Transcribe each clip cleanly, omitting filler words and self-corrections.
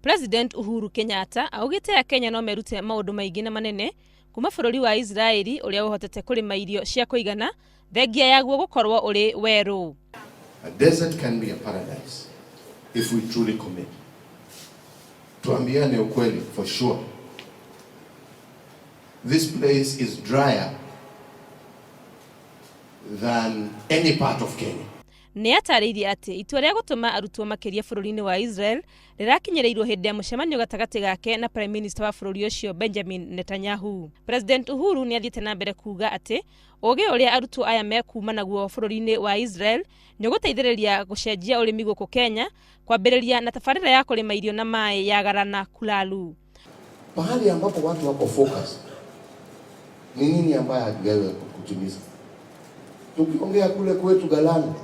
President Uhuru Kenyatta augite ya Kenya no merute maundu maingi na manene kuma bururi wa Israeli uria uhotete kurima irio cia kuigana thengia yaguo gukorwo uri weru. A desert can be a paradise if we truly commit. Tuambiane ukweli, for sure. This place is drier than any part of Kenya. Ni atariirie ati itua ria gutuma arutwo makiria bururi-ini wa Israel rirakinyereirwo hindi ya mucemanio gatagati gake na Prime Minister wa bururi ucio Benjamin Netanyahu. President Uhuru ni athiete na mbere kuga ati ugi uria arutwo aya mekuma naguo bururi-ini wa Israel ni guteithiriria gucenjia urimi guku Kenya kwambiriria na tabarira ya kurima irio na mai ya Garana Kulalu. Pahali ambapo watu wako focus ni nini ambaye hatujawe kutimiza. Tukiongea kule kwetu Galana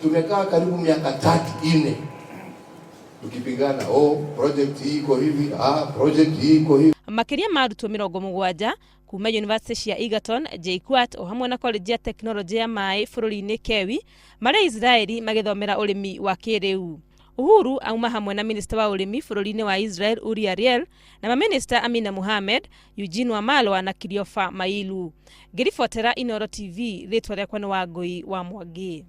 tumekaa karibu miaka 3-4 tukipigana, project hii iko hivi, project hii iko hivi. Makiria ma arutwo 70 kuma University cia Egerton, JKUAT o hamwe na College ya Technology ya Mai bururi-ini Kewi mari Israeli magithomera urimi wa kiriu. Uhuru auma hamwe na Minister wa urimi bururi-ini wa Israel Uri Ariel na Maminister Amina Mohamed, Eugene Wamalwa na Kiriofa Mailu. Ngiribotera Inooro TV, ritwa riakwa ni Wangui wa Mwangi.